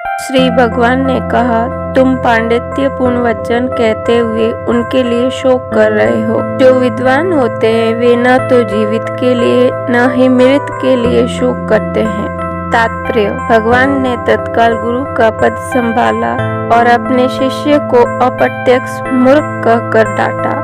श्री भगवान ने कहा, तुम पांडित्यपूर्ण वचन कहते हुए उनके लिए शोक कर रहे हो। जो विद्वान होते हैं वे न तो जीवित के लिए न ही मृत के लिए शोक करते हैं। तात्पर्य: भगवान ने तत्काल गुरु का पद संभाला और अपने शिष्य को अप्रत्यक्ष मूर्ख कहकर डांटा।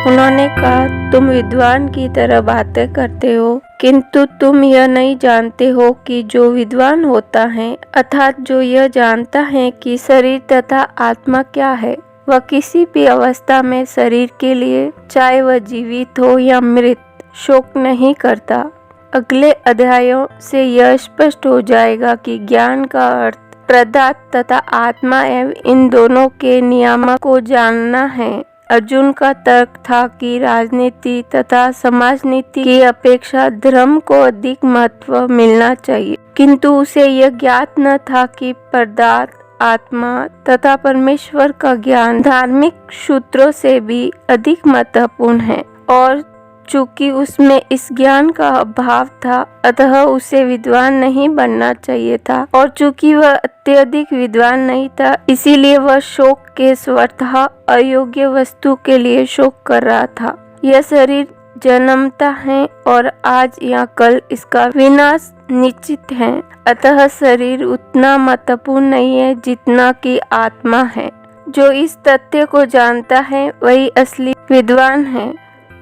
उन्होंने कहा, तुम विद्वान की तरह बातें करते हो, किंतु तुम यह नहीं जानते हो कि जो विद्वान होता है, अर्थात जो यह जानता है कि शरीर तथा आत्मा क्या है, वह किसी भी अवस्था में शरीर के लिए, चाहे वह जीवित हो या मृत, शोक नहीं करता। अगले अध्यायों से यह स्पष्ट हो जाएगा कि ज्ञान का अर्थ पदार्थ तथा आत्मा एवं इन दोनों के नियामक को जानना है। अर्जुन का तर्क था कि राजनीति तथा समाज नीति की अपेक्षा धर्म को अधिक महत्व मिलना चाहिए, किंतु उसे यह ज्ञात न था कि पदार्थ, आत्मा तथा परमेश्वर का ज्ञान धार्मिक सूत्रों से भी अधिक महत्वपूर्ण है। और चूंकि उसमें इस ज्ञान का अभाव था, अतः उसे विद्वान नहीं बनना चाहिए था, और चूंकि वह अत्यधिक विद्वान नहीं था, इसीलिए वह शोक के स्वतः अयोग्य वस्तु के लिए शोक कर रहा था। यह शरीर जन्मता है और आज या कल इसका विनाश निश्चित है, अतः शरीर उतना महत्वपूर्ण नहीं है जितना कि आत्मा है। जो इस तथ्य को जानता है वही असली विद्वान है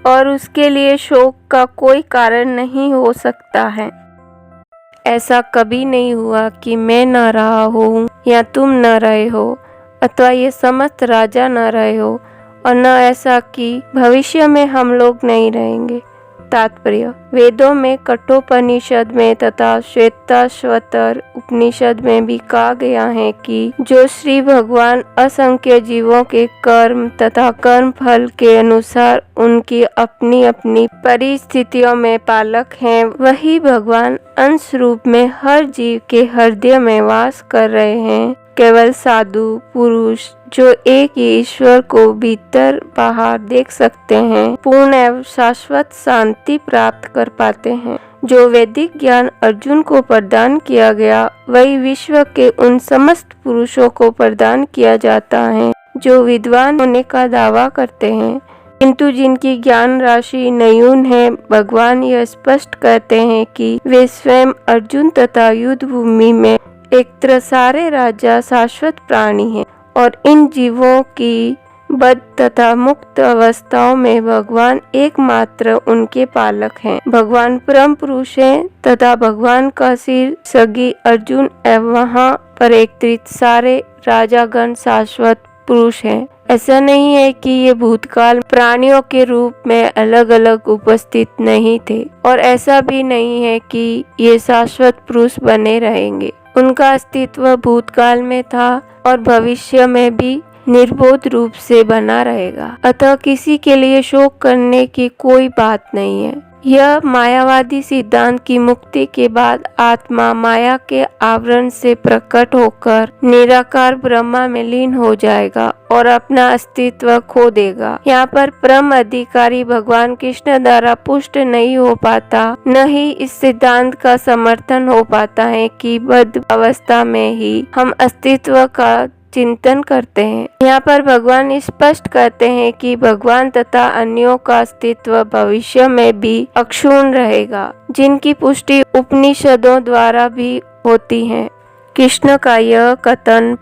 और उसके लिए शोक का कोई कारण नहीं हो सकता है। ऐसा कभी नहीं हुआ कि मैं न रहा हूँ या तुम न रहे हो, अथवा ये समस्त राजा न रहे हो, और न ऐसा कि भविष्य में हम लोग नहीं रहेंगे। तात्पर्य: वेदों में, कठोपनिषद में तथा श्वेताश्वतर उपनिषद में भी कहा गया है कि जो श्री भगवान असंख्य जीवों के कर्म तथा कर्म फल के अनुसार उनकी अपनी अपनी परिस्थितियों में पालक हैं, वही भगवान अंश रूप में हर जीव के हृदय में वास कर रहे हैं। केवल साधु पुरुष जो एक ही ईश्वर को भीतर बाहर देख सकते हैं, पूर्ण एवं शाश्वत शांति प्राप्त कर पाते हैं। जो वैदिक ज्ञान अर्जुन को प्रदान किया गया, वही विश्व के उन समस्त पुरुषों को प्रदान किया जाता है जो विद्वान होने का दावा करते हैं, किंतु जिनकी ज्ञान राशि न्यून है। भगवान यह स्पष्ट कहते हैं कि वे स्वयं अर्जुन तथा युद्ध भूमि में एक त्रसारे राजा शाश्वत प्राणी हैं, और इन जीवों की बद्ध तथा मुक्त अवस्थाओं में भगवान एकमात्र उनके पालक हैं। भगवान परम पुरुष हैं तथा भगवान का सिर सगी अर्जुन एवं वहाँ पर एकत्रित सारे राजागण शाश्वत पुरुष हैं। ऐसा नहीं है कि ये भूतकाल प्राणियों के रूप में अलग अलग उपस्थित नहीं थे, और ऐसा भी नहीं है कि ये शाश्वत पुरुष बने रहेंगे। उनका अस्तित्व भूतकाल में था और भविष्य में भी निर्बोध रूप से बना रहेगा, अतः किसी के लिए शोक करने की कोई बात नहीं है। यह मायावादी सिद्धांत की मुक्ति के बाद आत्मा माया के आवरण से प्रकट होकर निराकार ब्रह्मा में लीन हो जाएगा और अपना अस्तित्व खो देगा। यहाँ पर परम अधिकारी भगवान कृष्ण द्वारा पुष्ट नहीं हो पाता, न ही इस सिद्धांत का समर्थन हो पाता है कि बद्ध अवस्था में ही हम अस्तित्व का चिंतन करते हैं। यहाँ पर भगवान स्पष्ट कहते हैं कि भगवान तथा अन्यों का अस्तित्व भविष्य में भी अक्षुण्ण रहेगा, जिनकी पुष्टि उपनिषदों द्वारा भी होती है। कृष्ण का यह कथन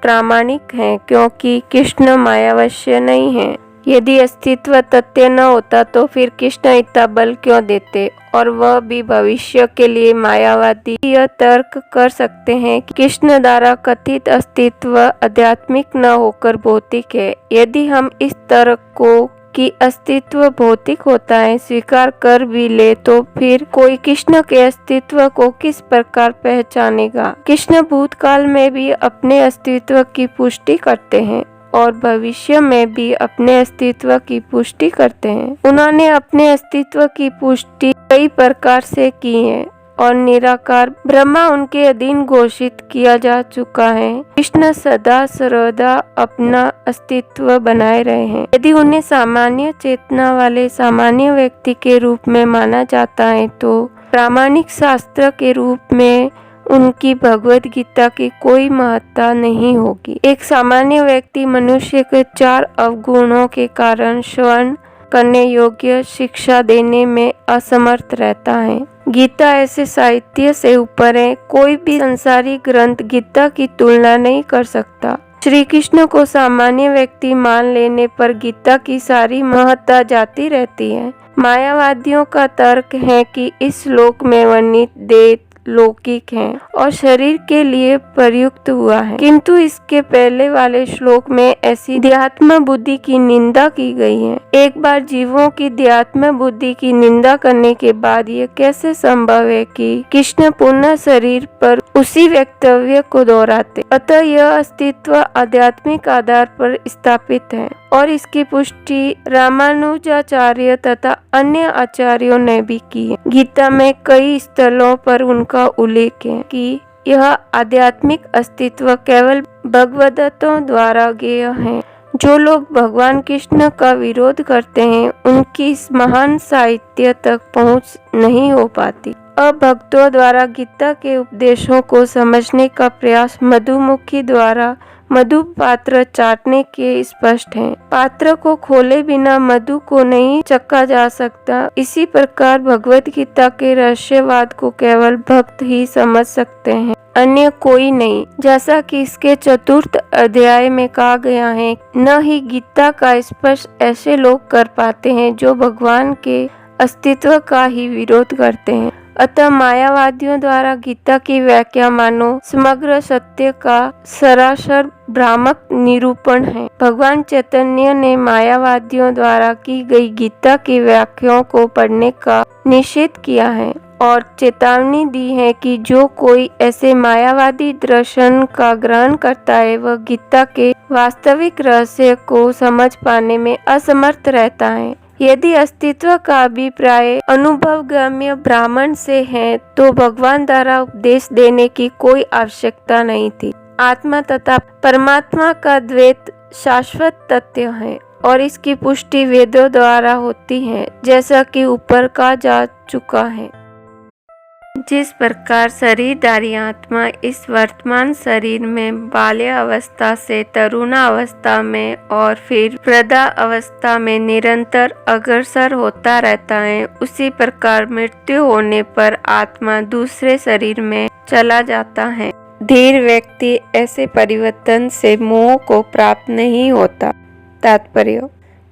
प्रामाणिक है, क्योंकि कृष्ण मायावश्य नहीं है। यदि अस्तित्व तथ्य न होता तो फिर कृष्ण इतना बल क्यों देते, और वह भी भविष्य के लिए मायावादी यह तर्क कर सकते हैं कि कृष्ण द्वारा कथित अस्तित्व आध्यात्मिक न होकर भौतिक है। यदि हम इस तर्क को कि अस्तित्व भौतिक होता है स्वीकार कर भी ले, तो फिर कोई कृष्ण के अस्तित्व को किस प्रकार पहचानेगा। कृष्ण भूतकाल में भी अपने अस्तित्व की पुष्टि करते हैं और भविष्य में भी अपने अस्तित्व की पुष्टि करते हैं। उन्होंने अपने अस्तित्व की पुष्टि कई प्रकार से की है और निराकार ब्रह्मा उनके अधीन घोषित किया जा चुका है। कृष्ण सदा सर्वदा अपना अस्तित्व बनाए रहे हैं। यदि उन्हें सामान्य चेतना वाले सामान्य व्यक्ति के रूप में माना जाता है, तो प्रामाणिक शास्त्र के रूप में उनकी भगवत गीता की कोई महत्ता नहीं होगी। एक सामान्य व्यक्ति मनुष्य के 4 अवगुणों के कारण श्रवण करने योग्य शिक्षा देने में असमर्थ रहता है। गीता ऐसे साहित्य से ऊपर है, कोई भी संसारिक ग्रंथ गीता की तुलना नहीं कर सकता। श्री कृष्ण को सामान्य व्यक्ति मान लेने पर गीता की सारी महत्ता जाती रहती है। मायावादियों का तर्क है कि इस श्लोक में वर्णित देह लौकिक है और शरीर के लिए प्रयुक्त हुआ है, किंतु इसके पहले वाले श्लोक में ऐसी अध्यात्म बुद्धि की निंदा की गई है। एक बार जीवों की अध्यात्म बुद्धि की निंदा करने के बाद यह कैसे संभव है कि कृष्ण पुनः शरीर पर उसी वक्तव्य को दोहराते। अतः यह अस्तित्व आध्यात्मिक आधार पर स्थापित है और इसकी पुष्टि रामानुजाचार्य तथा अन्य आचार्यों ने भी की है। गीता में कई स्थलों पर उनका उल्लेख है कि यह आध्यात्मिक अस्तित्व केवल भगवदत्तों द्वारा ज्ञेय है। जो लोग भगवान कृष्ण का विरोध करते हैं उनकी इस महान साहित्य तक पहुंच नहीं हो पाती। अब भक्तों द्वारा गीता के उपदेशों को समझने का प्रयास मधुमुखी द्वारा मधु पात्र चाटने के स्पष्ट है। पात्र को खोले बिना मधु को नहीं चखा जा सकता। इसी प्रकार भगवत गीता के रहस्यवाद को केवल भक्त ही समझ सकते हैं, अन्य कोई नहीं। जैसा कि इसके 4th अध्याय में कहा गया है, न ही गीता का स्पर्श ऐसे लोग कर पाते हैं जो भगवान के अस्तित्व का ही विरोध करते हैं। अतः मायावादियों द्वारा गीता की व्याख्या मानो समग्र सत्य का सरासर भ्रामक निरूपण है। भगवान चैतन्य ने मायावादियों द्वारा की गई गीता की व्याख्याओं को पढ़ने का निषेध किया है और चेतावनी दी है कि जो कोई ऐसे मायावादी दर्शन का ग्रहण करता है वह गीता के वास्तविक रहस्य को समझ पाने में असमर्थ रहता है। यदि अस्तित्व का अभिप्राय अनुभवगम्य ब्राह्मण से है तो भगवान द्वारा उपदेश देने की कोई आवश्यकता नहीं थी। आत्मा तथा परमात्मा का द्वैत शाश्वत तथ्य है और इसकी पुष्टि वेदों द्वारा होती है, जैसा कि ऊपर कहा जा चुका है। जिस प्रकार शरीरधारी आत्मा इस वर्तमान शरीर में बाल्य अवस्था से तरुणावस्था में और फिर वृद्धा अवस्था में निरंतर अग्रसर होता रहता है, उसी प्रकार मृत्यु होने पर आत्मा दूसरे शरीर में चला जाता है। धीर व्यक्ति ऐसे परिवर्तन से मोह को प्राप्त नहीं होता। तात्पर्य: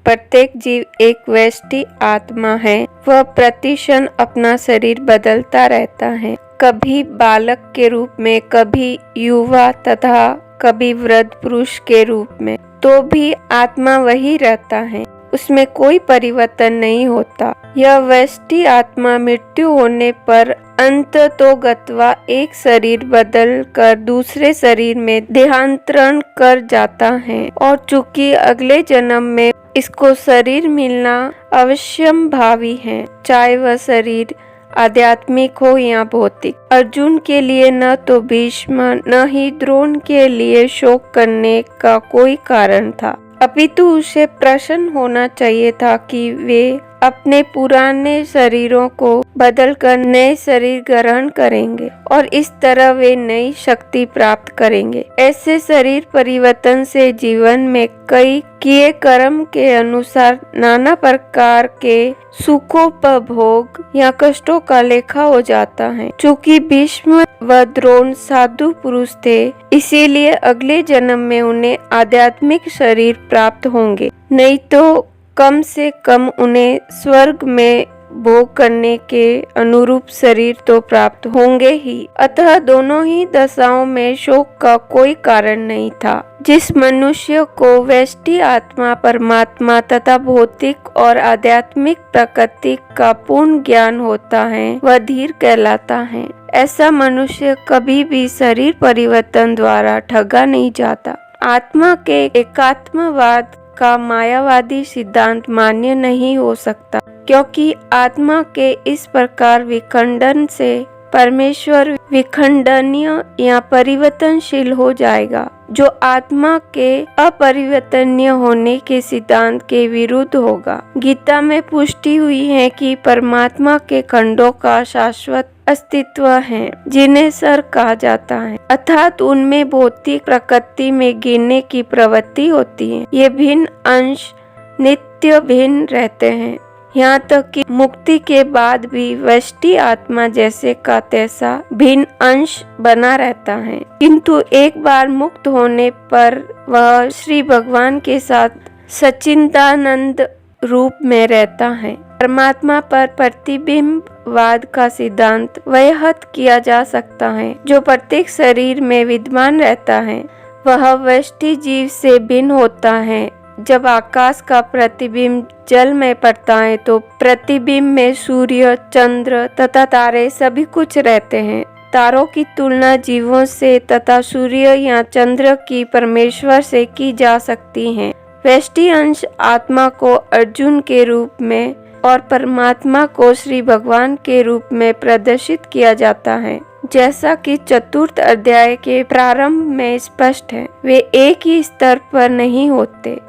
प्रत्येक जीव एक व्यष्टि आत्मा है। वह प्रतिक्षण अपना शरीर बदलता रहता है, कभी बालक के रूप में, कभी युवा तथा कभी वृद्ध पुरुष के रूप में, तो भी आत्मा वही रहता है, उसमें कोई परिवर्तन नहीं होता। यह व्यष्टि आत्मा मृत्यु होने पर अंततोगत्वा एक शरीर बदल कर दूसरे शरीर में देहांतरण कर जाता है और चूंकि अगले जन्म में इसको शरीर मिलना अवश्यंभावी है, चाहे वह शरीर आध्यात्मिक हो या भौतिक। अर्जुन के लिए न तो भीष्म न ही द्रोण के लिए शोक करने का कोई कारण था, अपितु उसे प्रसन्न होना चाहिए था कि वे अपने पुराने शरीरों को बदलकर नए शरीर ग्रहण करेंगे और इस तरह वे नई शक्ति प्राप्त करेंगे। ऐसे शरीर परिवर्तन से जीवन में कई किए कर्म के अनुसार नाना प्रकार के सुखोपभोग या कष्टों का लेखा हो जाता है। चूंकि भीष्म व द्रोण साधु पुरुष थे, इसीलिए अगले जन्म में उन्हें आध्यात्मिक शरीर प्राप्त होंगे, नहीं तो कम से कम उन्हें स्वर्ग में भोग करने के अनुरूप शरीर तो प्राप्त होंगे ही। अतः दोनों ही दशाओं में शोक का कोई कारण नहीं था। जिस मनुष्य को व्यष्टि आत्मा, परमात्मा तथा भौतिक और आध्यात्मिक प्रकृति का पूर्ण ज्ञान होता है वह धीर कहलाता है। ऐसा मनुष्य कभी भी शरीर परिवर्तन द्वारा ठगा नहीं जाता। आत्मा के एकात्मवाद का मायावादी सिद्धांत मान्य नहीं हो सकता, क्योंकि आत्मा के इस प्रकार विखंडन से परमेश्वर विखंडनीय या परिवर्तनशील हो जाएगा, जो आत्मा के अपरिवर्तनीय होने के सिद्धांत के विरुद्ध होगा। गीता में पुष्टि हुई है कि परमात्मा के खंडों का शाश्वत अस्तित्व हैं, जिन्हें सर कहा जाता है, अर्थात उनमें भौतिक प्रकृति में गिरने की प्रवृत्ति होती है। ये भिन्न अंश नित्य भिन्न रहते हैं, यहाँ तक कि मुक्ति के बाद भी व्यष्टि आत्मा जैसे का तैसा भिन्न अंश बना रहता है, किंतु एक बार मुक्त होने पर वह श्री भगवान के साथ सच्चिदानंद रूप में रहता है। परमात्मा पर प्रतिबिंबवाद का सिद्धांत व्याहत किया जा सकता है। जो प्रत्येक शरीर में विद्यमान रहता है वह व्यष्टि जीव से भिन्न होता है। जब आकाश का प्रतिबिंब जल में पड़ता है तो प्रतिबिंब में सूर्य, चंद्र तथा तारे सभी कुछ रहते हैं। तारों की तुलना जीवों से तथा सूर्य या चंद्र की परमेश्वर से की जा सकती है। व्यष्टि अंश आत्मा को अर्जुन के रूप में और परमात्मा को श्री भगवान के रूप में प्रदर्शित किया जाता है, जैसा कि चतुर्थ अध्याय के प्रारंभ में स्पष्ट है। वे एक ही स्तर पर नहीं होते।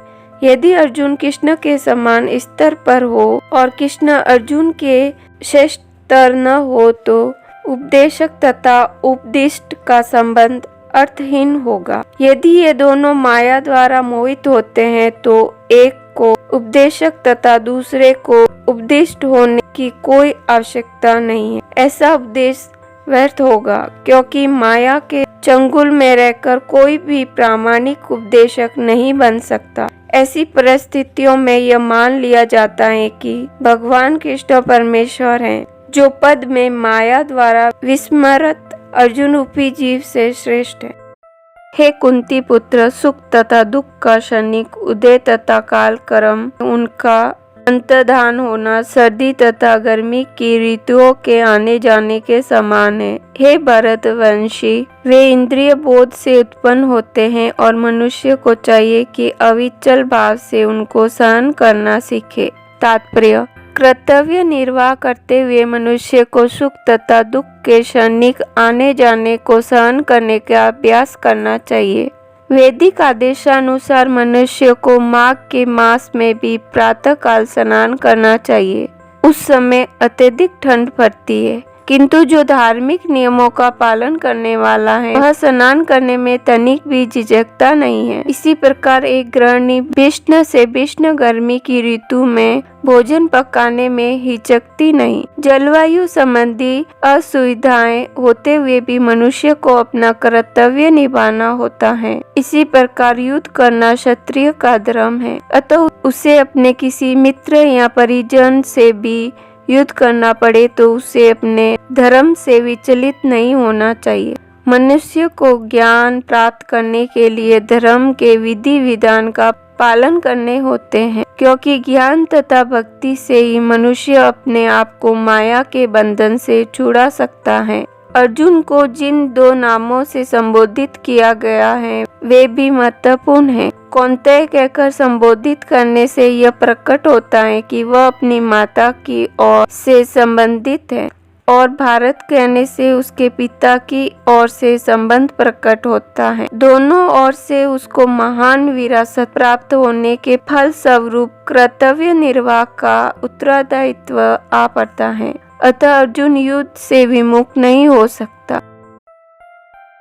यदि अर्जुन कृष्ण के समान स्तर पर हो और कृष्ण अर्जुन के श्रेष्ठ स्तर न हो तो उपदेशक तथा उपदिष्ट का संबंध अर्थहीन होगा। यदि ये दोनों माया द्वारा मोहित होते हैं तो एक को उपदेशक तथा दूसरे को उपदिष्ट होने की कोई आवश्यकता नहीं है। ऐसा उपदेश व्यर्थ होगा, क्योंकि माया के चंगुल में रहकर कोई भी प्रामाणिक उपदेशक नहीं बन सकता। ऐसी परिस्थितियों में यह मान लिया जाता है कि भगवान कृष्ण परमेश्वर हैं, जो पद में माया द्वारा विस्मृत अर्जुन रूपी जीव से श्रेष्ठ है। हे कुंती पुत्र, सुख तथा दुख का क्षणिक उदय तथा काल क्रम उनका अंतर्धान होना सर्दी तथा गर्मी की ऋतुओं के आने जाने के समान है। हे भरतवंशी, वे इंद्रिय बोध से उत्पन्न होते हैं और मनुष्य को चाहिए कि अविचल भाव से उनको सहन करना सीखे। तात्पर्य: कर्तव्य निर्वाह करते हुए मनुष्य को सुख तथा दुख के क्षणिक आने जाने को सहन करने का अभ्यास करना चाहिए। वैदिक आदेशानुसार मनुष्य को माघ के मास में भी प्रातः काल स्नान करना चाहिए। उस समय अत्यधिक ठंड पड़ती है, किंतु जो धार्मिक नियमों का पालन करने वाला है वह स्नान करने में तनिक भी झिझकता नहीं है। इसी प्रकार एक गृहिणी भीषण से भीषण गर्मी की ऋतु में भोजन पकाने में हिचकती नहीं। जलवायु संबंधी असुविधाएं होते हुए भी मनुष्य को अपना कर्तव्य निभाना होता है। इसी प्रकार युद्ध करना क्षत्रिय का धर्म है, अतः उसे अपने किसी मित्र या परिजन से भी युद्ध करना पड़े तो उसे अपने धर्म से विचलित नहीं होना चाहिए। मनुष्य को ज्ञान प्राप्त करने के लिए धर्म के विधि विधान का पालन करने होते हैं, क्योंकि ज्ञान तथा भक्ति से ही मनुष्य अपने आप को माया के बंधन से छुड़ा सकता है। अर्जुन को जिन दो नामों से संबोधित किया गया है वे भी महत्वपूर्ण हैं। कौन्तेय कहकर संबोधित करने से यह प्रकट होता है कि वह अपनी माता की ओर से संबंधित है, और भारत कहने से उसके पिता की ओर से संबंध प्रकट होता है। दोनों ओर से उसको महान विरासत प्राप्त होने के फल स्वरूप कर्तव्य निर्वाह का उत्तरदायित्व आ पड़ता है। अतः अर्जुन युद्ध से विमुख नहीं हो सकता।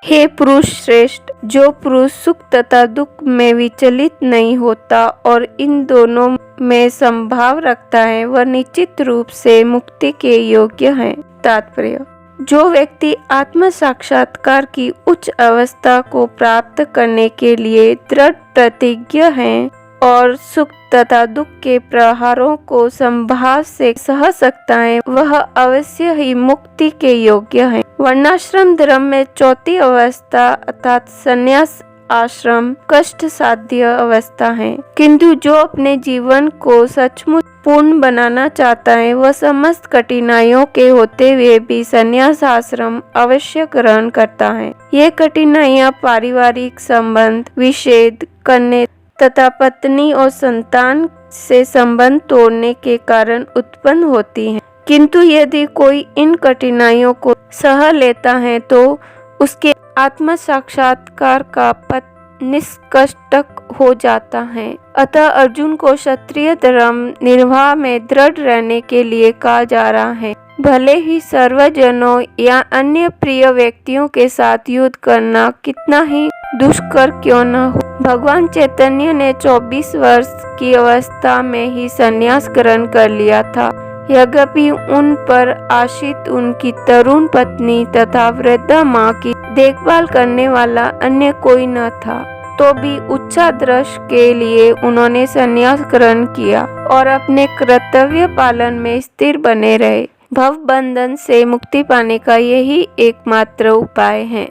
हे पुरुष श्रेष्ठ, जो पुरुष सुख तथा दुख में विचलित नहीं होता और इन दोनों में समभाव रखता है वह निश्चित रूप से मुक्ति के योग्य है। तात्पर्य: जो व्यक्ति आत्म साक्षात्कार की उच्च अवस्था को प्राप्त करने के लिए दृढ़ प्रतिज्ञ है और सुख तथा दुख के प्रहारों को संभाव से सह सकता है वह अवश्य ही मुक्ति के योग्य है। वर्णाश्रम धर्म में चौथी अवस्था अर्थात संन्यास आश्रम कष्ट साध्य अवस्था है, किंतु जो अपने जीवन को सचमुच पूर्ण बनाना चाहता है वह समस्त कठिनाइयों के होते हुए भी संन्यास आश्रम अवश्य ग्रहण करता है। ये कठिनाइयाँ पारिवारिक संबंध विच्छेद करने तथा पत्नी और संतान से संबंध तोड़ने के कारण उत्पन्न होती हैं, किंतु यदि कोई इन कठिनाइयों को सह लेता है तो उसके आत्म साक्षात्कार का पथ निष्कष्टक हो जाता है। अतः अर्जुन को क्षत्रिय धर्म निर्वाह में दृढ़ रहने के लिए कहा जा रहा है। भले ही सर्वजनों या अन्य प्रिय व्यक्तियों के साथ युद्ध करना कितना ही दुष्कर क्यों न हो। भगवान चैतन्य ने 24 वर्ष की अवस्था में ही संन्यास ग्रहण कर लिया था। यद्यपि उन पर आश्रित उनकी तरुण पत्नी तथा वृद्धा माँ की देखभाल करने वाला अन्य कोई न था, तो भी उच्चादर्श के लिए उन्होंने संन्यास ग्रहण किया और अपने कर्तव्य पालन में स्थिर बने रहे। भव बंधन से मुक्ति पाने का यही एकमात्र उपाय है।